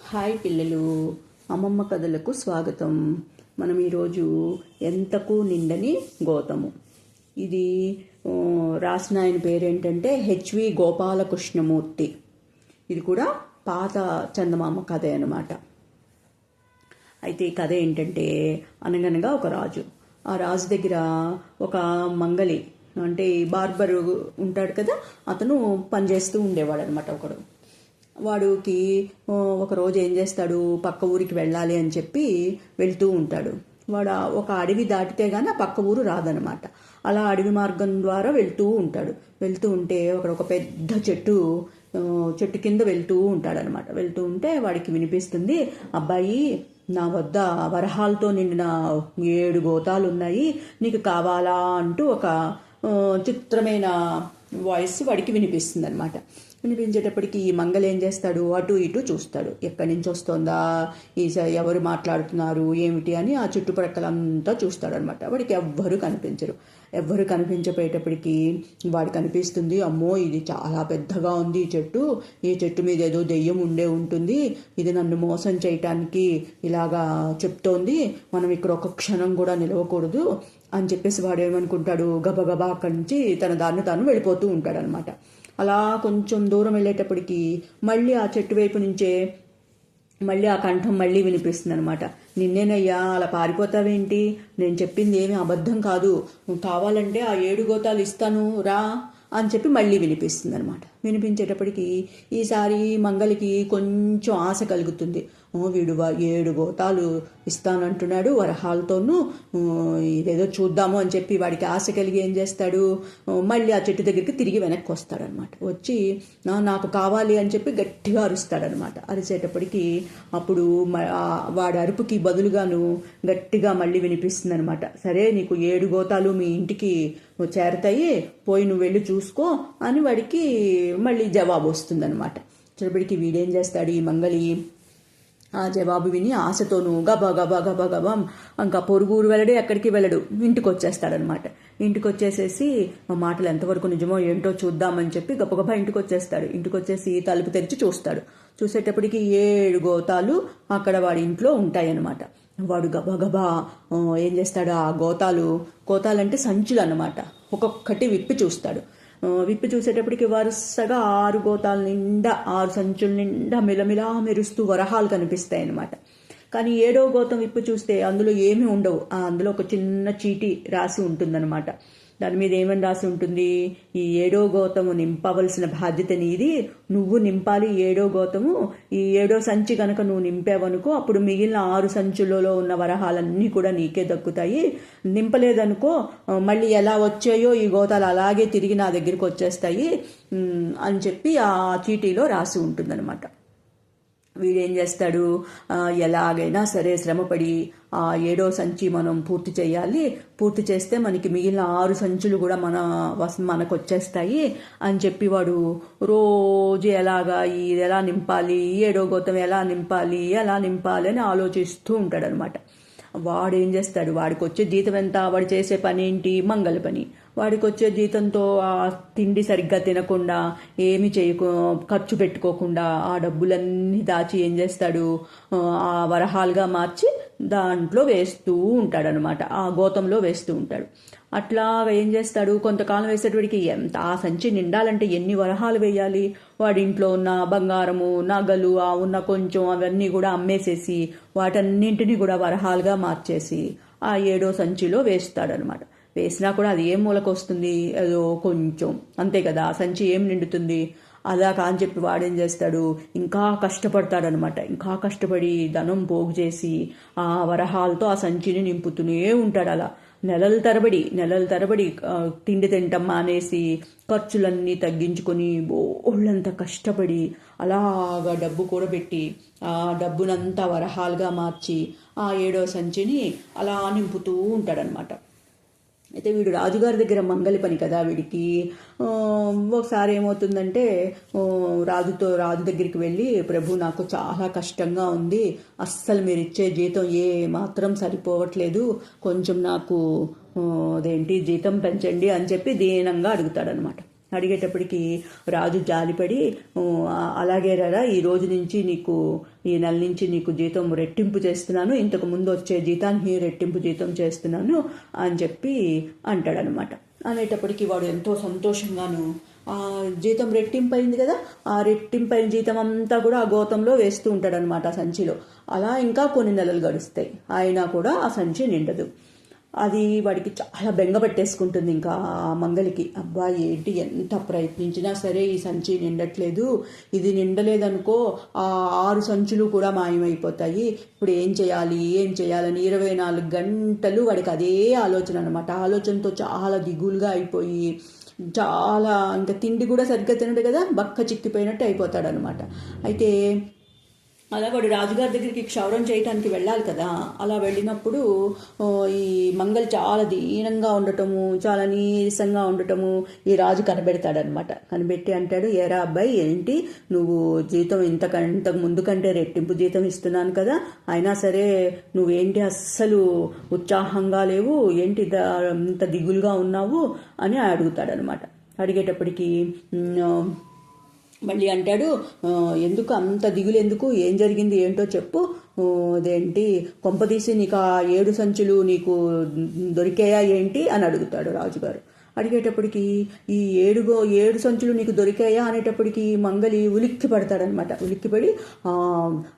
Hi పిల్లలు, అమ్మమ్మ కథలకు స్వాగతం. మనం ఈరోజు ఎంతకు నిండని గోతము. ఇది రాసిన ఆయన పేరేంటంటే హెచ్వి గోపాలకృష్ణమూర్తి. ఇది కూడా పాత చందమామ కథ అన్నమాట. అయితే ఈ కథ ఏంటంటే, అనగనగా ఒక రాజు. ఆ రాజు దగ్గర ఒక మంగలి అంటే బార్బరు ఉంటాడు కదా, అతను పనిచేస్తూ ఉండేవాడు అనమాట. ఒకడు వాడికి ఒకరోజు ఏం చేస్తాడు, పక్క ఊరికి వెళ్ళాలి అని చెప్పి వెళ్తూ ఉంటాడు. వాడు ఒక అడవి దాటితే గానీ ఆ పక్క ఊరు రాదనమాట. అలా అడవి మార్గం ద్వారా వెళ్తూ ఉంటాడు. వెళ్తూ ఉంటే ఒక పెద్ద చెట్టు కింద వెళ్తూ ఉంటాడనమాట. వెళ్తూ ఉంటే వాడికి వినిపిస్తుంది, అబ్బాయి నా వద్ద వరహాలతో నిండిన 7 గోతాలు ఉన్నాయి, నీకు కావాలా అంటూ ఒక చిత్రమైన వాయిస్ వాడికి వినిపిస్తుంది అనమాట. వినిపించేటప్పటికి ఈ మంగళ ఏం చేస్తాడు, అటు ఇటు చూస్తాడు. ఎక్కడి నుంచి వస్తుందా, ఎవరు మాట్లాడుతున్నారు ఏమిటి అని ఆ చుట్టుపక్కలంతా చూస్తాడు అనమాట. వాడికి ఎవ్వరు కనిపించపోయేటప్పటికి వాడికి అనిపిస్తుంది, అమ్మో ఇది చాలా పెద్దగా ఉంది ఈ చెట్టు మీద ఏదో దెయ్యం ఉంటుంది, ఇది నన్ను మోసం చేయటానికి ఇలాగా చెప్తోంది, మనం ఇక్కడ ఒక క్షణం కూడా నిలవకూడదు అని చెప్పేసి వాడు ఏమనుకుంటాడు, గబగబా అక్కడి నుంచి తన దాన్ని తాను వెళ్ళిపోతూ ఉంటాడనమాట. అలా కొంచెం దూరం వెళ్ళేటప్పటికి మళ్ళీ ఆ చెట్టు వైపు నుంచే మళ్ళీ ఆ కంఠం మళ్ళీ వినిపిస్తుంది అనమాట. నిన్నేనయ్యా, అలా పారిపోతావేంటి, నేను చెప్పింది ఏమీ అబద్ధం కాదు, కావాలంటే ఆ 7 గోతాలు ఇస్తాను రా అని చెప్పి మళ్ళీ వినిపిస్తుంది అనమాట. వినిపించేటప్పటికి ఈసారి మంగలికి కొంచెం ఆశ కలుగుతుంది. వీడు 7 గోతాలు ఇస్తానంటున్నాడు వరహాలతోనూ, ఇదేదో చూద్దాము అని చెప్పి వాడికి ఆశ కలిగి ఏం చేస్తాడు, మళ్ళీ ఆ చెట్టు దగ్గరికి తిరిగి వెనక్కి వస్తాడనమాట. వచ్చి నాకు కావాలి అని చెప్పి గట్టిగా అరుస్తాడనమాట. అరిచేటప్పటికి అప్పుడు వాడి అరుపుకి బదులుగాను గట్టిగా మళ్ళీ వినిపిస్తుంది అనమాట. సరే, నీకు 7 గోతాలు మీ ఇంటికి చేరతాయి, పోయి నువ్వు వెళ్ళి చూసుకో అని వాడికి మళ్ళీ జవాబు వస్తుందన్నమాట. చివరికి వీడేం చేస్తాడు, ఈ మంగలి ఆ జవాబు విని ఆశతోనూ గబా గబా గబా గబా ఇంకా పొరుగురు వెళ్ళడే ఎక్కడికి వెళ్ళడు, ఇంటికి వచ్చేస్తాడనమాట. ఇంటికి వచ్చేసేసి మా మాటలు ఎంతవరకు నిజమో ఏంటో చూద్దామని చెప్పి గబగబా ఇంటికి వచ్చేస్తాడు. ఇంటికి వచ్చేసి తలుపు తెరిచి చూస్తాడు. చూసేటప్పటికి 7 గోతాలు అక్కడ వాడి ఇంట్లో ఉంటాయన్నమాట. వాడు గబగబా ఏం చేస్తాడు, ఆ గోతాలంటే సంచులు అన్నమాట, ఒక్కొక్కటి విప్పి చూస్తాడు. విప్పి చూసేటప్పటికి వరుసగా 6 గోతాల నిండా 6 సంచుల నిండా మిలమిలా మెరుస్తూ వరహాలు కనిపిస్తాయి అన్నమాట. కానీ 7వ గోతం విప్పి చూస్తే అందులో ఏమీ ఉండవు. అందులో ఒక చిన్న చీటీ రాసి ఉంటుందన్నమాట. దాని మీద ఏమని రాసి ఉంటుంది, ఈ 7వ గోతము నింపవలసిన బాధ్యత నీది, నువ్వు నింపాలి 7వ గోతము. ఈ 7వ సంచి కనుక నువ్వు నింపావనుకో అప్పుడు మిగిలిన 6 సంచులలో ఉన్న వరహాలన్నీ కూడా నీకే దక్కుతాయి. నింపలేదనుకో మళ్ళీ ఎలా వచ్చాయో ఈ గోతాలు అలాగే తిరిగి నా దగ్గరికి వచ్చేస్తాయి అని చెప్పి ఆ చీటీలో రాసి ఉంటుందన్నమాట. వీడేం చేస్తాడు, ఎలాగైనా సరే శ్రమపడి ఆ 7వ సంచి మనం పూర్తి చేయాలి, పూర్తి చేస్తే మనకి మిగిలిన 6 సంచులు కూడా మనకు వచ్చేస్తాయి అని చెప్పి వాడు రోజు ఇది ఎలా నింపాలి, 7వ గోతం ఎలా నింపాలి అని ఆలోచిస్తూ ఉంటాడనమాట. వాడు ఏం చేస్తాడు, వాడికి వచ్చే జీతం ఎంత, వాడు చేసే పని ఏంటి, మంగళ పని. వాడికి వచ్చే జీతంతో ఆ తిండి సరిగ్గా తినకుండా ఏమి ఖర్చు పెట్టుకోకుండా ఆ డబ్బులన్నీ దాచి ఏం చేస్తాడు, ఆ వరహాలుగా మార్చి దాంట్లో వేస్తూ ఉంటాడనమాట, ఆ గోతంలో వేస్తూ ఉంటాడు. అట్లా ఏం చేస్తాడు, కొంతకాలం వేసేటప్పటికి ఆ సంచి నిండాలంటే ఎన్ని వరహాలు వేయాలి, వాడి ఇంట్లో ఉన్న బంగారము నగలు ఉన్న కొంచెం అవన్నీ కూడా అమ్మేసేసి వాటన్నింటినీ కూడా వరహాలుగా మార్చేసి ఆ 7వ సంచిలో వేస్తాడనమాట. వేసినా కూడా అది ఏం మూలకు వస్తుంది, ఏదో కొంచెం అంతే కదా, ఆ సంచి ఏం నిండుతుంది, అలా అని చెప్పి వాడేం చేస్తాడు, ఇంకా కష్టపడతాడనమాట. ఇంకా కష్టపడి ధనం పోగు చేసి ఆ వరహాలతో ఆ సంచిని నింపుతూనే ఉంటాడు. అలా నెలల తరబడి తిండి తింటం మానేసి ఖర్చులన్నీ తగ్గించుకొని బోళ్ళంతా కష్టపడి అలాగా డబ్బు కూడబెట్టి ఆ డబ్బునంతా వరహాలుగా మార్చి ఆ 7వ సంచిని అలా నింపుతూ ఉంటాడనమాట. అయితే వీడు రాజుగారి దగ్గర మంగలి పని కదా వీడికి. ఒకసారి ఏమవుతుందంటే, రాజు దగ్గరికి వెళ్ళి, ప్రభు నాకు చాలా కష్టంగా ఉంది, అస్సలు మీరు ఇచ్చే జీతం ఏ మాత్రం సరిపోవట్లేదు, కొంచెం నాకు జీతం పెంచండి అని చెప్పి దీనంగా అడుగుతాడనమాట. అడిగేటప్పటికి రాజు జాలిపడి, అలాగే రా, ఈ రోజు నుంచి నీకు, ఈ నెల నుంచి నీకు జీతం రెట్టింపు చేస్తున్నాను, ఇంతకు ముందు వచ్చే జీతాన్ని రెట్టింపు జీతం చేస్తున్నాను అని చెప్పి అంటాడనమాట. అనేటప్పటికీ వాడు ఎంతో సంతోషంగాను, జీతం రెట్టింపు అయింది కదా, ఆ రెట్టింపైన జీతం అంతా కూడా ఆ గోతంలో వేస్తూ ఉంటాడనమాట, ఆ సంచిలో. అలా ఇంకా కొన్ని నెలలు గడుస్తాయి, అయినా కూడా ఆ సంచి నిండదు. అది వాడికి చాలా బెంగ పెట్టేసుకుంటుంది. ఇంకా ఆ మంగలికి, అబ్బా ఏంటి ఎంత ప్రయత్నించినా సరే ఈ సంచి నిండట్లేదు, ఇది నిండలేదనుకో ఆ 6 సంచులు కూడా మాయమైపోతాయి, ఇప్పుడు ఏం చేయాలని 24 గంటలు వాడికి అదే ఆలోచన అనమాట. ఆలోచనతో చాలా దిగులుగా అయిపోయి, చాలా ఇంకా తిండి కూడా సరిగ్గా తినడు కదా, బక్క చిక్కిపోయినట్టు అయిపోతాడనమాట. అయితే అలా వాడు రాజుగారి దగ్గరికి క్షౌరం చేయడానికి వెళ్ళాలి కదా. అలా వెళ్ళినప్పుడు ఈ మంగళ చాలా దీనంగా ఉండటము, చాలా నీరసంగా ఉండటము ఈ రాజు కనిపెడతాడనమాట. కనిపెట్టి అంటాడు, ఏరా అబ్బాయి, ఏంటి నువ్వు జీతం ఇంతకు ముందు కంటే రెట్టింపు జీతం ఇస్తున్నాను కదా, అయినా సరే నువ్వేంటి అస్సలు ఉత్సాహంగా లేవు, ఏంటి ఇంత దిగులుగా ఉన్నావు అని అడుగుతాడనమాట. అడిగేటప్పటికి మళ్ళీ అంటాడు, ఎందుకు అంత దిగులు, ఎందుకు, ఏం జరిగింది ఏంటో చెప్పు, అదేంటి కొంపదీసి నీకు ఆ 7 సంచులు నీకు దొరికాయా ఏంటి అని అడుగుతాడు రాజుగారు. అడిగేటప్పటికి ఈ 7 సంచులు నీకు దొరికాయా అనేటప్పటికి మంగలి ఉలిక్కి పడతాడనమాట. ఉలిక్కిపడి,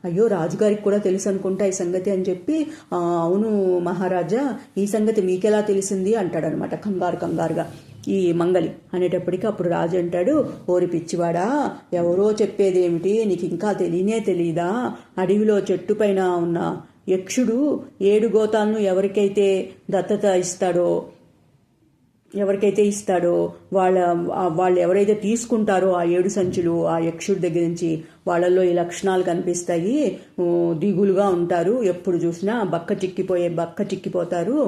అయ్యో రాజుగారికి కూడా తెలుసు అనుకుంటా ఈ సంగతి అని చెప్పి, అవును మహారాజా, ఈ సంగతి మీకెలా తెలిసింది అంటాడనమాట కంగారుగా ఈ మంగలి. అనేటప్పటికి అప్పుడు రాజు అంటాడు, ఓరి పిచ్చివాడా, ఎవరో చెప్పేదేమిటి, నీకు ఇంకా తెలీదా, అడవిలో చెట్టు పైన ఉన్న యక్షుడు 7 గోతాలను ఎవరికైతే దత్తత ఇస్తాడో, వాళ్ళు ఎవరైతే తీసుకుంటారో ఆ 7 సంచులు ఆ యక్షుడి దగ్గర నుంచి, వాళ్ళల్లో ఈ లక్షణాలు కనిపిస్తాయి, దిగులుగా ఉంటారు, ఎప్పుడు చూసినా బక్క చిక్కిపోతారు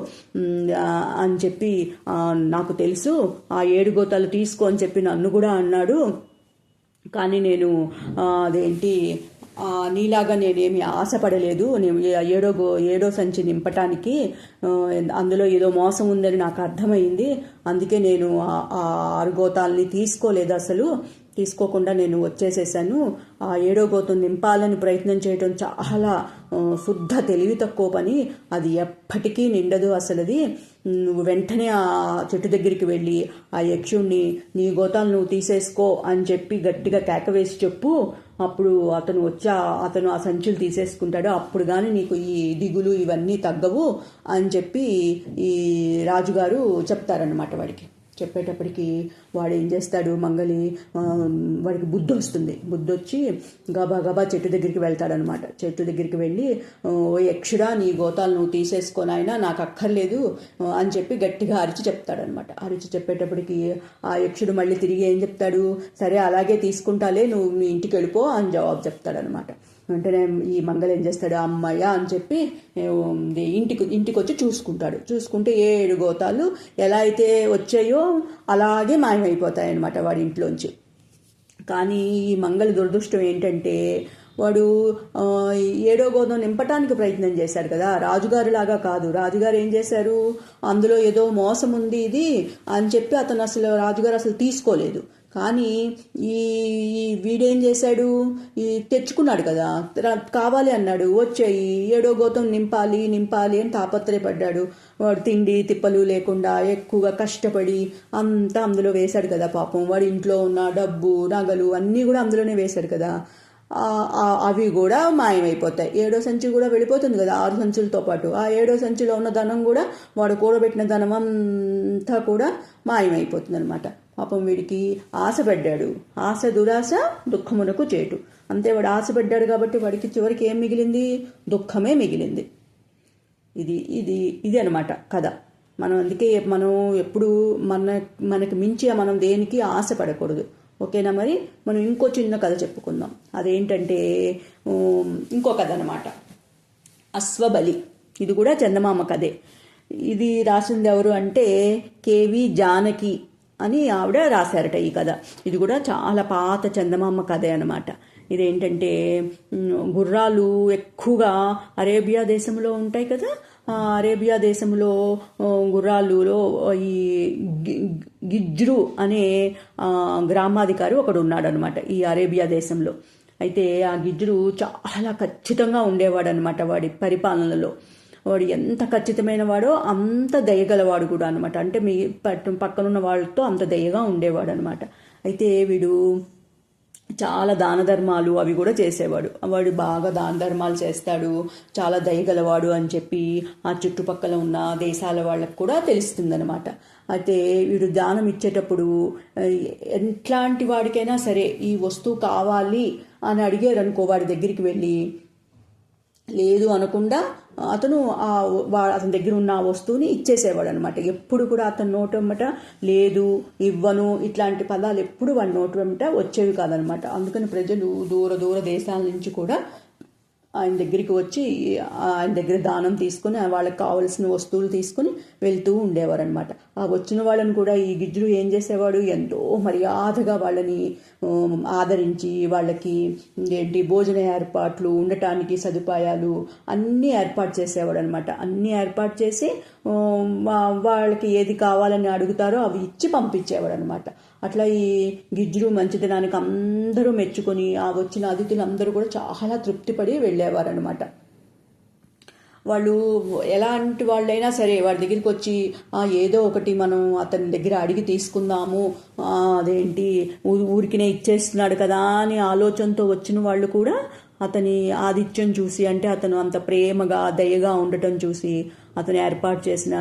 అని చెప్పి నాకు తెలుసు, ఆ 7 గోతాలు తీసుకో అని చెప్పి నన్ను కూడా అన్నాడు. కానీ నేను అదేంటి నీలాగా నేనేమి ఆశపడలేదు, నేను 7వ సంచి నింపటానికి, అందులో ఏదో మోసం ఉందని నాకు అర్థమైంది, అందుకే నేను ఆ 6 గోతాలని తీసుకోకుండా నేను వచ్చేసేసాను. ఆ 7వ గోతం నింపాలని ప్రయత్నం చేయడం చాలా శుద్ధ తెలివి తక్కువ పని, అది ఎప్పటికీ నిండదు అసలుది. నువ్వు వెంటనే ఆ చెట్టు దగ్గరికి వెళ్ళి ఆ యక్షుణ్ణి, నీ గోతాలు నువ్వు తీసేసుకో అని చెప్పి గట్టిగా కేకవేసి చెప్పు, అప్పుడు అతను ఆ సంచులు తీసేసుకుంటాడు, అప్పుడు కానీ నీకు ఈ దిగులు ఇవన్నీ తగ్గవు అని చెప్పి ఈ రాజుగారు చెప్తారనమాట వాడికి. చెప్పేటప్పటికి వాడు ఏం చేస్తాడు, మంగలి వాడికి బుద్ధి వచ్చి గబా చెట్టు దగ్గరికి వెళ్తాడనమాట. చెట్టు దగ్గరికి వెళ్ళి, ఓ యక్షుడా, నీ గోతాలు నువ్వు తీసేసుకోనైనా నాకు అక్కర్లేదు అని చెప్పి గట్టిగా అరిచి చెప్తాడనమాట. అరిచి చెప్పేటప్పటికి ఆ యక్షుడు మళ్ళీ తిరిగి ఏం చెప్తాడు, సరే అలాగే తీసుకుంటాలే, నువ్వు మీ ఇంటికి వెళ్ళిపో అని జవాబు చెప్తాడనమాట. వెంటనే ఈ మంగళ ఏం చేస్తాడు, అమ్మయ్య అని చెప్పి ఇంటికి వచ్చి చూసుకుంటే 7 గోతాలు ఎలా అయితే వచ్చాయో అలాగే మాయమైపోతాయి అన్నమాట వాడి ఇంట్లోంచి. కానీ ఈ మంగళ దురదృష్టం ఏంటంటే, వాడు 7వ గోతం నింపటానికి ప్రయత్నం చేశాడు కదా, రాజుగారిలాగా కాదు. రాజుగారు ఏం చేశారు, అందులో ఏదో మోసం ఉంది ఇది అని చెప్పి రాజుగారు అసలు తీసుకోలేదు. కానీ ఈ వీడేం చేశాడు, తెచ్చుకున్నాడు కదా, కావాలి అన్నాడు, వచ్చాయి 7వ గోతం నింపాలి అని తాపత్రయపడ్డాడు. వాడు తిండి తిప్పలు లేకుండా ఎక్కువగా కష్టపడి అంతా అందులో వేశాడు కదా పాపం. వాడి ఇంట్లో ఉన్న డబ్బు నగలు అన్నీ కూడా అందులోనే వేశాడు కదా, అవి కూడా మాయమైపోతాయి. 7వ సంచి కూడా వెళ్ళిపోతుంది కదా 6 సంచులతో పాటు. ఆ 7వ సంచిలో ఉన్న ధనం కూడా, వాడు కూడబెట్టిన ధనం అంతా కూడా మాయమైపోతుంది అనమాట. పాపం వీడికి ఆశపడ్డాడు, ఆశ దురాశ దుఃఖమునకు చేటు. అంతే, వాడు ఆశపడ్డాడు కాబట్టి వాడికి చివరికి ఏం మిగిలింది, దుఃఖమే మిగిలింది. ఇది అనమాట కథ. అందుకే మనం ఎప్పుడు మనకి మించి మనం దేనికి ఆశపడకూడదు. ఓకేనా? మరి మనం ఇంకో చిన్న కథ చెప్పుకుందాం. అదేంటంటే ఇంకో కథ అనమాట, అశ్వబలి. ఇది కూడా చందమామ కథే. ఇది రాసింది ఎవరు అంటే కేవి జానకి అని ఆవిడ రాశారట ఈ కథ. ఇది కూడా చాలా పాత చందమామ కథే అనమాట. ఇదేంటంటే, గుర్రాలు ఎక్కువగా అరేబియా దేశంలో ఉంటాయి కదా, అరేబియా దేశంలో గుర్రాలులో ఈ గిజ్రు అనే గ్రామాధికారి ఒకడు ఉన్నాడు అనమాట ఈ అరేబియా దేశంలో. అయితే ఆ గిజ్రు చాలా ఖచ్చితంగా ఉండేవాడు అనమాట వాడి పరిపాలనలో. వాడు ఎంత ఖచ్చితమైన వాడో అంత దయగలవాడు కూడా అనమాట. అంటే మీ పక్కనున్న వాళ్ళతో అంత దయగా ఉండేవాడు అనమాట. అయితే వీడు చాలా దాన ధర్మాలు అవి కూడా చేసేవాడు. వాడు బాగా దాన ధర్మాలు చేస్తాడు, చాలా దయగలవాడు అని చెప్పి ఆ చుట్టుపక్కల ఉన్న దేశాల వాళ్ళకు కూడా తెలుస్తుందన్నమాట. అయితే వీడు దానం ఇచ్చేటప్పుడు ఎట్లాంటి వాడికైనా సరే ఈ వస్తువు కావాలి అని అడిగారు అనుకో, వాడి దగ్గరికి వెళ్ళి లేదు అనకుండా అతను అతని దగ్గర ఉన్న ఆ వస్తువుని ఇచ్చేసేవాడు అనమాట. ఎప్పుడు కూడా అతని నోటు వెంబట లేదు, ఇవ్వను ఇట్లాంటి పదాలు ఎప్పుడు వాడి నోటు వెంబట వచ్చేవి కాదనమాట. అందుకని ప్రజలు దూర దూర దేశాల నుంచి కూడా ఆయన దగ్గరికి వచ్చి ఆయన దగ్గర దానం తీసుకుని వాళ్ళకి కావలసిన వస్తువులు తీసుకుని వెళ్తూ ఉండేవారు అనమాట. ఆ వచ్చిన వాళ్ళని కూడా ఈ గిజ్రు ఏం చేసేవాడు, ఎంతో మర్యాదగా వాళ్ళని ఆదరించి వాళ్ళకి భోజన ఏర్పాట్లు, ఉండటానికి సదుపాయాలు అన్నీ ఏర్పాటు చేసేవాడు అనమాట. అన్నీ ఏర్పాటు చేసి వాళ్ళకి ఏది కావాలని అడుగుతారో అవి ఇచ్చి పంపించేవాడు అనమాట. అట్లా ఈ గిజ్రు మంచితనానికి అందరూ మెచ్చుకొని ఆ వచ్చిన అతిథులు అందరూ కూడా చాలా తృప్తిపడి వెళ్ళేవారు అనమాట. వాళ్ళు ఎలాంటి వాళ్ళైనా సరే వాడి దగ్గరికి వచ్చి ఏదో ఒకటి మనం అతని దగ్గర అడిగి తీసుకుందాము, అదేంటి ఊరికినే ఇచ్చేస్తున్నాడు కదా అని ఆలోచనతో వచ్చిన వాళ్ళు కూడా అతని ఆతిథ్యం చూసి, అంటే అతను అంత ప్రేమగా దయగా ఉండటం చూసి అతను ఏర్పాటు చేసిన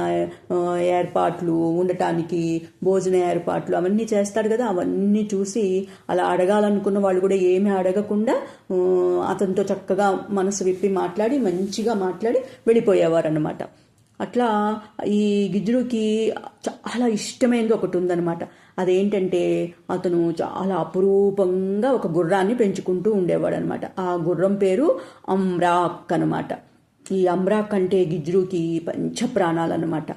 ఏర్పాట్లు, ఉండటానికి భోజన ఏర్పాట్లు అవన్నీ చేస్తాడు కదా, అవన్నీ చూసి అలా అడగాలనుకున్న వాళ్ళు కూడా ఏమీ అడగకుండా అతనితో చక్కగా మనసు విప్పి మాట్లాడి మంచిగా మాట్లాడి వెళ్ళిపోయేవారు అన్నమాట. అట్లా ఈ గిజ్రుకి చాలా ఇష్టమైనది ఒకటి ఉందన్నమాట. అదేంటంటే అతను చాలా అపురూపంగా ఒక గుర్రాన్ని పెంచుకుంటూ ఉండేవాడు అనమాట. ఆ గుర్రం పేరు అమ్రాక్ అనమాట. ఈ అమ్రాక్ అంటే గిజ్రుకి పంచప్రాణాలు అనమాట.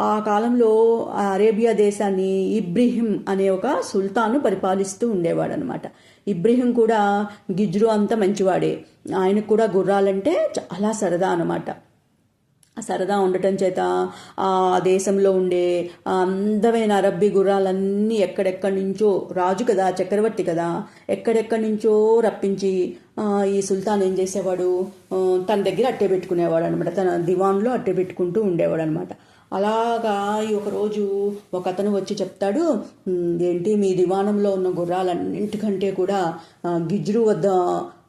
ఆ కాలంలో అరేబియా దేశాన్ని ఇబ్రహీం అనే ఒక సుల్తాను పరిపాలిస్తూ ఉండేవాడు అనమాట. ఇబ్రహీం కూడా గిజ్రు అంత మంచివాడే. ఆయనకు కూడా గుర్రాలంటే చాలా సరదా అనమాట. సరదా ఉండటం చేత ఆ దేశంలో ఉండే అందమైన అరబ్బీ గుర్రాలన్నీ ఎక్కడెక్కడి నుంచో, రాజు కదా, చక్రవర్తి కదా, ఎక్కడెక్కడి నుంచో రప్పించి ఈ సుల్తాన్ ఏం చేసేవాడు, తన దగ్గర అట్టే పెట్టుకునేవాడు అనమాట. తన దివాన్లో అట్టే పెట్టుకుంటూ ఉండేవాడు అనమాట. అలాగా ఒకరోజు ఒక అతను వచ్చి చెప్తాడు, ఏంటి మీ దివాణంలో ఉన్న గుర్రాలన్నింటికంటే కూడా గిజ్రు వద్ద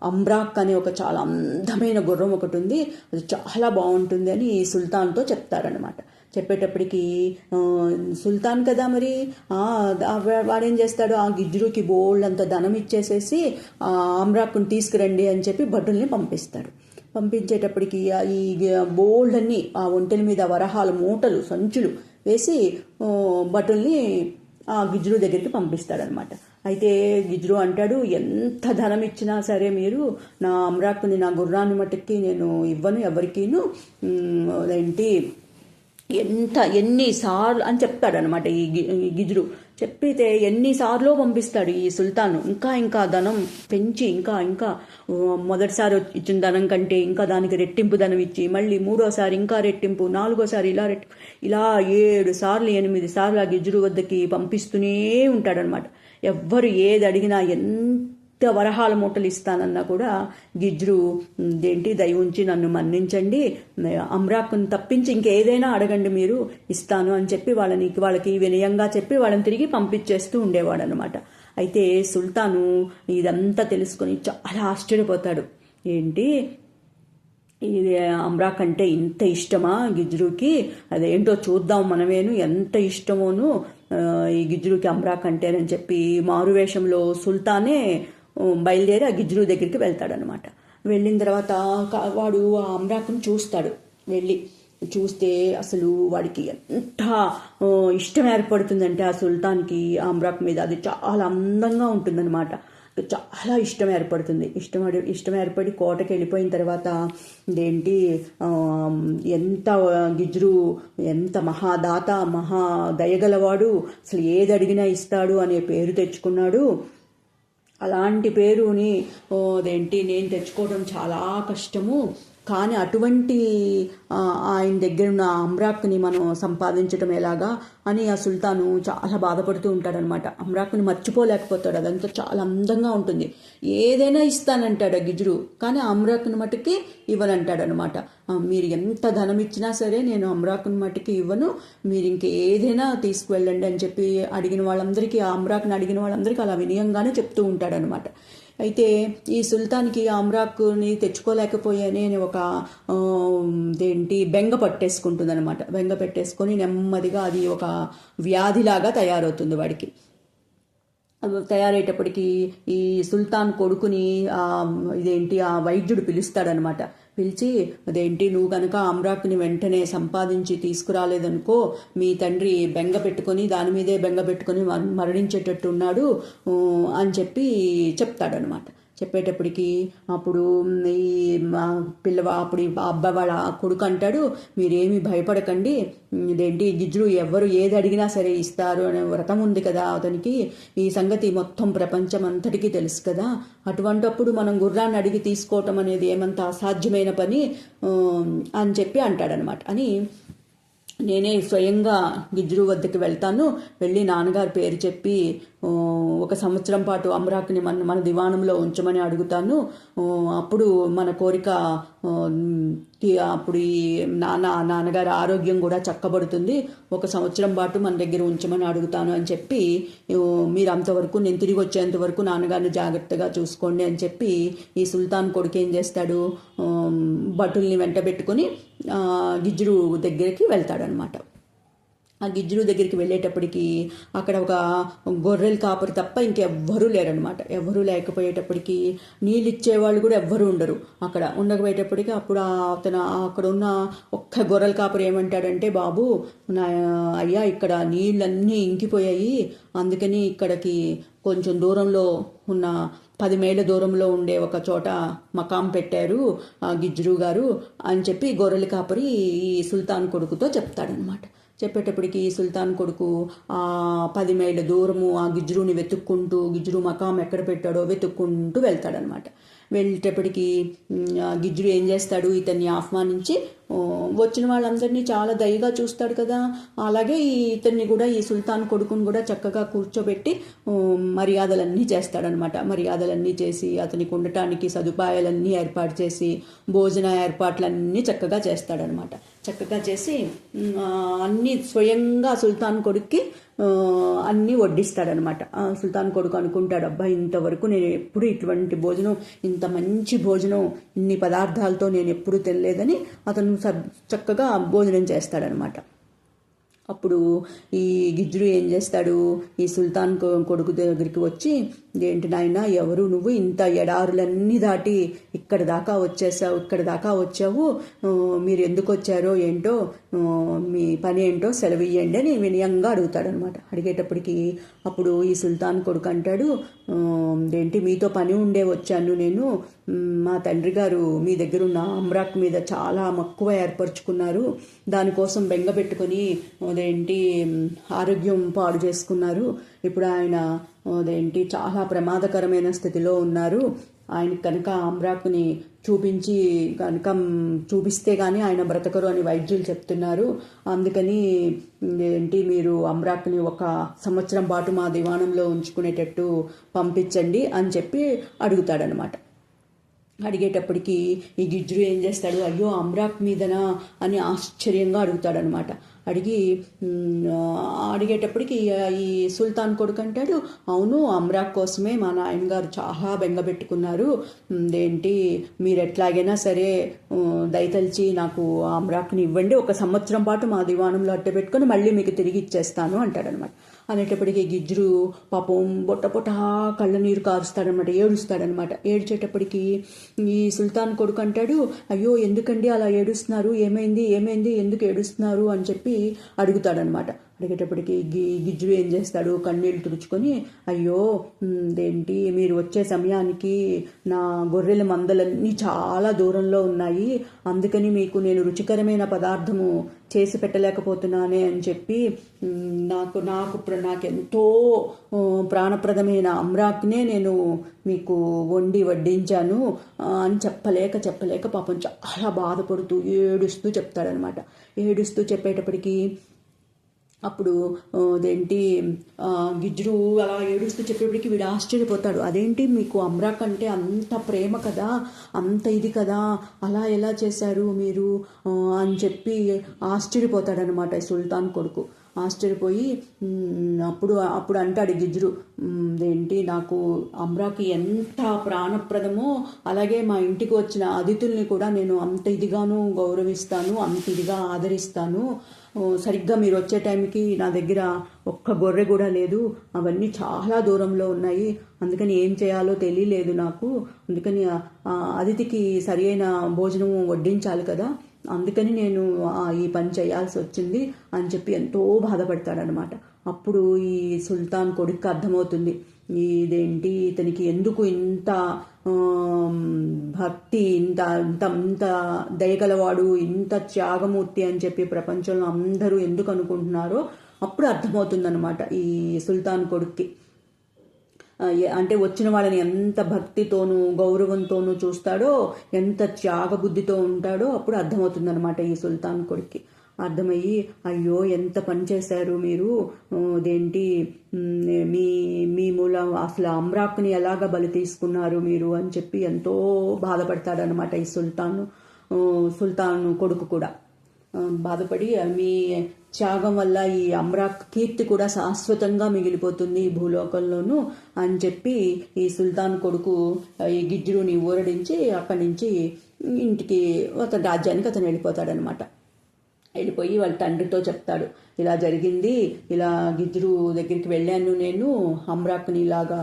అమ్రాక్ అనే ఒక చాలా అందమైన గుర్రం ఒకటి ఉంది, అది చాలా బాగుంటుంది అని సుల్తాన్తో చెప్తారనమాట. చెప్పేటప్పటికి సుల్తాన్ కదా మరి వాడేం చేస్తాడు, ఆ గిజ్రుకి బోల్డ్ అంత ధనం ఇచ్చేసేసి అమ్రాక్ని తీసుకురండి అని చెప్పి భటుల్ని పంపిస్తాడు. పంపించేటప్పటికి ఈ బోల్డ్ అన్ని ఆ ఒంటెల మీద వరహాలు మూటలు సంచులు వేసి భటుల్ని ఆ గిజ్రు దగ్గరికి పంపిస్తాడనమాట. అయితే గిజ్రు అంటాడు, ఎంత ధనం ఇచ్చినా సరే మీరు నా అమ్రాక్ని, నా గుర్రాన్ని మట్టుకి నేను ఇవ్వను ఎవరికీను, ఏంటి ఎన్నిసార్లు అని చెప్తాడనమాట ఈ గిజ్రు. చెప్పితే ఎన్నిసార్లు పంపిస్తాడు ఈ సుల్తాను. ఇంకా ధనం పెంచి ఇంకా మొదటిసారి ఇచ్చిన ధనం కంటే ఇంకా దానికి రెట్టింపు ధనం ఇచ్చి మళ్ళీ మూడోసారి ఇంకా రెట్టింపు, నాలుగోసారి ఇలా 7 సార్లు 8 సార్లు ఆ గిజ్రు వద్దకి పంపిస్తూనే ఉంటాడనమాట. ఎవ్వరు ఏది అడిగినా ఎంత వరహాల మూటలు ఇస్తానన్నా కూడా గిజ్రు దయ ఉంచి నన్ను మన్నించండి, అమ్రాక్ను తప్పించి ఇంకేదైనా అడగండి మీరు ఇస్తాను అని చెప్పి వాళ్ళకి వినయంగా చెప్పి వాళ్ళని తిరిగి పంపించేస్తూ ఉండేవాడు అనమాట. అయితే సుల్తాను ఇదంతా తెలుసుకొని చాలా ఆశ్చర్యపోతాడు. ఏంటి ఇది అమ్రాక్ అంటే ఇంత ఇష్టమా గిజ్రుకి, అదేంటో చూద్దాం మనమేను, ఎంత ఇష్టమోను ఈ గిజ్రుకి అమ్రాక్ అంటేనని చెప్పి మారువేషంలో సుల్తానే బయలుదేరి ఆ గిజ్రు దగ్గరికి వెళ్తాడనమాట. వెళ్ళిన తర్వాత వాడు ఆ అమ్రాక్ను చూస్తాడు. వెళ్ళి చూస్తే అసలు వాడికి ఎంత ఇష్టం ఏర్పడుతుందంటే ఆ సుల్తాన్కి ఆ అమ్రాక్ మీద అది చాలా అందంగా ఉంటుందన్నమాట. చాలా ఇష్టం ఏర్పడుతుంది. ఇష్టం ఏర్పడి కోటకి వెళ్ళిపోయిన తర్వాత ఎంత గిజ్రు ఎంత మహాదాత, మహా దయగలవాడు, అసలు ఏది అడిగినా ఇస్తాడు అనే పేరు తెచ్చుకున్నాడు. అలాంటి పేరుని నేను తెచ్చుకోవడం చాలా కష్టము, కానీ అటువంటి ఆయన దగ్గర ఉన్న అమ్రాక్ని మనం సంపాదించడం ఎలాగా అని ఆ సుల్తాను చాలా బాధపడుతూ ఉంటాడనమాట. అమ్రాక్ని మర్చిపోలేకపోతాడు. అదంతా చాలా అందంగా ఉంటుంది. ఏదైనా ఇస్తానంటాడు ఆ గిజ్రు, కానీ ఆ అమ్రాక్ని మటుకి ఇవ్వనంటాడనమాట. మీరు ఎంత ధనం ఇచ్చినా సరే నేను అమ్రాక్ని మటుకి ఇవ్వను, మీరు ఇంకేదైనా తీసుకువెళ్ళండి అని చెప్పి అడిగిన వాళ్ళందరికీ, ఆ అమ్రాక్ని అడిగిన వాళ్ళందరికీ అలా వినయంగానే చెప్తూ ఉంటాడనమాట. అయితే ఈ సుల్తాన్కి అమ్రాక్ని తెచ్చుకోలేకపోయానే ఒక బెంగ పట్టేసుకుంటుంది అనమాట. బెంగ పెట్టేసుకొని నెమ్మదిగా అది ఒక వ్యాధిలాగా తయారవుతుంది వాడికి. తయారయ్యేటప్పటికి ఈ సుల్తాన్ కొడుకుని ఆ వైద్యుడు పిలుస్తాడనమాట. పిలిచి నువ్వు కనుక అమ్రాక్ని వెంటనే సంపాదించి తీసుకురాలేదనుకో మీ తండ్రి బెంగ పెట్టుకొని దాని మీదే బెంగ పెట్టుకొని మరణించేటట్టు ఉన్నాడు అని చెప్పి చెప్తాడనమాట. చెప్పేటప్పటికి అప్పుడు అప్పుడు అబ్బాయి వాళ్ళ కొడుకు అంటాడు, మీరేమీ భయపడకండి, గిజ్రు ఎవరు ఏది అడిగినా సరే ఇస్తారు అనే వ్రతం ఉంది కదా అతనికి, ఈ సంగతి మొత్తం ప్రపంచం అంతటికీ తెలుసు కదా, అటువంటప్పుడు మనం గుర్రాన్ని అడిగి తీసుకోవటం అనేది ఏమంత అసాధ్యమైన పని అని చెప్పి అంటాడనమాట. అని నేనే స్వయంగా గిజ్రు వద్దకు వెళ్తాను, వెళ్ళి నాన్నగారి పేరు చెప్పి 1 సంవత్సరం పాటు అమ్రాక్ని మన దివాణంలో ఉంచమని అడుగుతాను. అప్పుడు మన కోరిక, అప్పుడు ఈ నాన్నగారి ఆరోగ్యం కూడా చక్కబడుతుంది. 1 సంవత్సరం పాటు మన దగ్గర ఉంచమని అడుగుతాను అని చెప్పి, మీరు అంతవరకు నేను తిరిగి వచ్చేంత వరకు నాన్నగారిని జాగ్రత్తగా చూసుకోండి అని చెప్పి ఈ సుల్తాన్ కొడుకు ఏం చేస్తాడు, భటుల్ని వెంట పెట్టుకొని గిజ్రు దగ్గరికి వెళ్తాడనమాట. ఆ గిజ్రు దగ్గరికి వెళ్ళేటప్పటికి అక్కడ ఒక గొర్రెల కాపరి తప్ప ఇంకెవ్వరూ లేరనమాట. ఎవ్వరూ లేకపోయేటప్పటికి నీళ్ళు ఇచ్చేవాళ్ళు కూడా ఎవ్వరూ ఉండరు. అక్కడ ఉండకపోయేటప్పటికి అప్పుడు అక్కడ ఉన్న ఒక్క గొర్రెల కాపరి ఏమంటాడంటే, బాబు అయ్యా ఇక్కడ నీళ్ళన్నీ ఇంకిపోయాయి, అందుకని ఇక్కడికి కొంచెం దూరంలో ఉన్న 10 మైళ్ళ దూరంలో ఉండే ఒక చోట మకాం పెట్టారు గిజ్రు గారు అని చెప్పి గొర్రెల కాపరి ఈ సుల్తాన్ కొడుకుతో చెప్తాడనమాట. చెప్పేటప్పటికి సుల్తాన్ కొడుకు 10 మైళ్ళ దూరము ఆ గిజ్రుని వెతుక్కుంటూ, గిజ్రు మకాం ఎక్కడ పెట్టాడో వెతుక్కుంటూ వెళ్తాడనమాట. వెళ్ళేటప్పటికి గిజ్రు ఏం చేస్తాడు, ఇతన్ని ఆహ్వానించి వచ్చిన వాళ్ళందరినీ చాలా దయగా చూస్తాడు కదా, అలాగే ఇతన్ని కూడా, ఈ సుల్తాన్ కొడుకుని కూడా చక్కగా కూర్చోబెట్టి మర్యాదలన్నీ చేస్తాడనమాట. మర్యాదలన్నీ చేసి అతనికి ఉండటానికి సదుపాయాలన్నీ ఏర్పాటు చేసి భోజన ఏర్పాట్లన్నీ చక్కగా చేస్తాడనమాట. చక్కగా చేసి అన్నీ స్వయంగా సుల్తాన్ కొడుక్కి అన్నీ వడ్డిస్తాడనమాట. సుల్తాన్ కొడుకు అనుకుంటాడు, అబ్బాయి ఇంతవరకు నేను ఎప్పుడు ఇటువంటి భోజనం, ఇంత మంచి భోజనం, ఇన్ని పదార్థాలతో నేను ఎప్పుడు తినలేదని అతను చక్కగా భోజనం చేస్తాడనమాట. అప్పుడు ఈ గిజ్రు ఏం చేస్తాడు, ఈ సుల్తాన్ కొడుకు దగ్గరికి వచ్చి, నాయనా ఎవరు నువ్వు, ఇంత ఎడారులన్నీ దాటి ఇక్కడ దాకా వచ్చావు, మీరు ఎందుకు వచ్చారో ఏంటో, మీ పని ఏంటో సెలవు ఇయ్యండి అని వినయంగా అడుగుతాడనమాట. అడిగేటప్పటికి అప్పుడు ఈ సుల్తాన్ కొడుకు అంటాడు, మీతో పని ఉండే వచ్చాను నేను, మా తండ్రి గారు మీ దగ్గర ఉన్న అమ్రాక్ మీద చాలా మక్కువ ఏర్పరచుకున్నారు, దానికోసం బెంగ పెట్టుకొని ఆరోగ్యం పాడు చేసుకున్నారు, ఇప్పుడు ఆయన చాలా ప్రమాదకరమైన స్థితిలో ఉన్నారు, ఆయన కనుక అమ్రాక్ని చూపిస్తే కానీ ఆయన బ్రతకరు అని వైద్యులు చెప్తున్నారు, అందుకని మీరు అమ్రాక్ని 1 సంవత్సరం పాటు మా దివాణంలో ఉంచుకునేటట్టు పంపించండి అని చెప్పి అడుగుతాడనమాట. అడిగేటప్పటికి ఈ గిజ్రు ఏం చేస్తాడు, అయ్యో అమ్రాక్ మీదనా అని ఆశ్చర్యంగా అడుగుతాడనమాట. అడిగేటప్పటికి ఈ సుల్తాన్ కొడుకు అంటాడు, అవును అమ్రాక్ కోసమే మా నాయనగారు చాలా బెంగపెట్టుకున్నారు, మీరు ఎట్లాగైనా సరే దయతలిచి నాకు అమ్రాక్ని ఇవ్వండి, 1 సంవత్సరం పాటు మా దివాణంలో అట్టే పెట్టుకొని మళ్ళీ మీకు తిరిగి ఇచ్చేస్తాను అంటాడనమాట. అనేటప్పటికీ గిజ్రు పాపం బొట్ట కళ్ళ నీరు కారుస్తాడనమాట, ఏడుస్తాడనమాట. ఏడ్చేటప్పటికి ఈ సుల్తాన్ కొడుకు అంటాడు, అయ్యో ఎందుకండి అలా ఏడుస్తున్నారు, ఏమైంది ఎందుకు ఏడుస్తున్నారు అని చెప్పి అడుగుతాడనమాట. అడిగేటప్పటికి గిజ్జుడు ఏం చేస్తాడు, కన్నీళ్ళు తుడుచుకొని, అయ్యో ఏంటి మీరు వచ్చే సమయానికి నా గొర్రెల మందలన్నీ చాలా దూరంలో ఉన్నాయి, అందుకని మీకు నేను రుచికరమైన పదార్థము చేసి పెట్టలేకపోతున్నానే అని చెప్పి నాకెంతో ప్రాణప్రదమైన అమ్రాక్నే నేను మీకు వండి వడ్డించాను అని చెప్పలేక పాపం చాలా బాధపడుతూ ఏడుస్తూ చెప్తాడనమాట. ఏడుస్తూ చెప్పేటప్పటికి అప్పుడు గిజ్జుడు అలా ఏడుస్తూ చెప్పేప్పటికి వీడు ఆశ్చర్యపోతాడు. అదేంటి మీకు అమ్రాక్ అంటే అంత ప్రేమ కదా, అంత ఇది కదా, అలా ఎలా చేశారు మీరు అని చెప్పి ఆశ్చర్యపోతాడనమాట ఈ సుల్తాన్ కొడుకు. ఆశ్చర్యపోయి అప్పుడు అంటాడు గిజ్జుడు, నాకు అమ్రాకి ఎంత ప్రాణప్రదమో అలాగే మా ఇంటికి వచ్చిన అతిథుల్ని కూడా నేను అంత ఇదిగాను గౌరవిస్తాను, అంత ఇదిగా ఆదరిస్తాను. సరిగ్గా మీరు వచ్చే టైంకి నా దగ్గర ఒక్క గొర్రె కూడా లేదు, అవన్నీ చాలా దూరంలో ఉన్నాయి, అందుకని ఏం చేయాలో తెలియలేదు నాకు, అందుకని అతిథికి సరి అయిన భోజనం వడ్డించాలి కదా, అందుకని నేను ఈ పని చేయాల్సి వచ్చింది అని చెప్పి ఎంతో బాధపడతాడనమాట. అప్పుడు ఈ సుల్తాన్ కొడుకు అర్థమవుతుంది, ఇతనికి ఎందుకు ఇంత భక్తి, ఇంత ఇంత ఇంత దయగలవాడు, ఇంత త్యాగమూర్తి అని చెప్పి ప్రపంచంలో అందరూ ఎందుకు అనుకుంటున్నారో అప్పుడు అర్థమవుతుందన్నమాట ఈ సుల్తాన్ కొడుక్కి. అంటే వచ్చిన వాళ్ళని ఎంత భక్తితోనూ గౌరవంతోనూ చూస్తాడో, ఎంత త్యాగబుద్ధితో ఉంటాడో అప్పుడు అర్థమవుతుందన్నమాట ఈ సుల్తాన్ కొడుక్కి. అర్థమయ్యి, అయ్యో ఎంత పని చేశారు మీరు, మీ మూలం అసలు అమ్రాక్ని ఎలాగ బలి తీసుకున్నారు మీరు అని చెప్పి ఎంతో బాధపడతాడనమాట ఈ సుల్తాన్ కొడుకు కూడా. బాధపడి మీ త్యాగం వల్ల ఈ అమ్రాక్ కీర్తి కూడా శాశ్వతంగా మిగిలిపోతుంది ఈ భూలోకంలోనూ అని చెప్పి ఈ సుల్తాన్ కొడుకు ఈ గిజ్జుడుని ఊరడించి అక్కడి నుంచి ఇంటికి అతని రాజ్యానికి అతను వెళ్ళిపోతాడనమాట. వెళ్ళిపోయి వాళ్ళ తండ్రితో చెప్తాడు, ఇలా జరిగింది, ఇలా గిజ్జుడు దగ్గరికి వెళ్ళాను నేను, అమ్రాక్ని ఇలాగా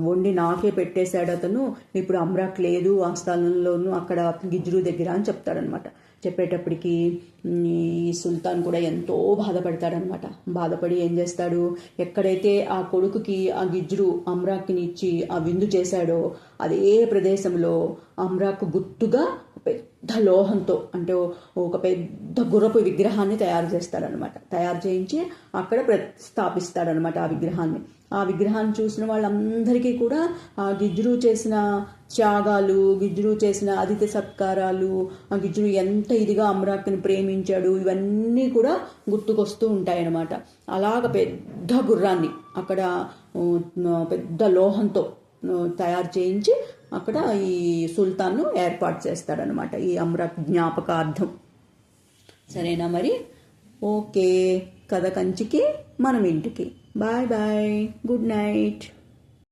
వండి నాకే పెట్టేశాడు అతను, ఇప్పుడు అమ్రాక్ లేదు ఆ స్థలంలోనూ అక్కడ గిజ్జుడు దగ్గర అని చెప్తాడనమాట. చెప్పేటప్పటికి ఈ సుల్తాన్ కూడా ఎంతో బాధపడతాడనమాట. బాధపడి ఏం చేస్తాడు, ఎక్కడైతే ఆ కొడుకుకి ఆ గిజ్జుడు అమ్రాక్ని ఇచ్చి ఆ విందు చేశాడో అదే ప్రదేశంలో అమ్రాక్ గుర్తుగా పెద్ద లోహంతో, అంటే ఒక పెద్ద గుర్రపు విగ్రహాన్ని తయారు చేస్తాడనమాట. తయారు చేయించి అక్కడ స్థాపిస్తాడనమాట ఆ విగ్రహాన్ని. ఆ విగ్రహాన్ని చూసిన వాళ్ళందరికీ కూడా ఆ గిజ్జుడు చేసిన త్యాగాలు, గిజ్జుడు చేసిన అతిథి సత్కారాలు, ఆ గిజ్జుడు ఎంత ఇదిగా అమ్రాక్ని ప్రేమించాడు, ఇవన్నీ కూడా గుర్తుకొస్తూ ఉంటాయన్నమాట. అలాగ పెద్ద గుర్రాన్ని అక్కడ పెద్ద లోహంతో తయారు చేయించి అక్కడ ఈ సుల్తాన్ను ఏర్పాటు చేస్తాడనమాట ఈ అమ్రాక్ జ్ఞాపకార్థం. సరేనా మరి? ఓకే, కథ కంచికి మనం ఇంటికి. Bye bye, good night.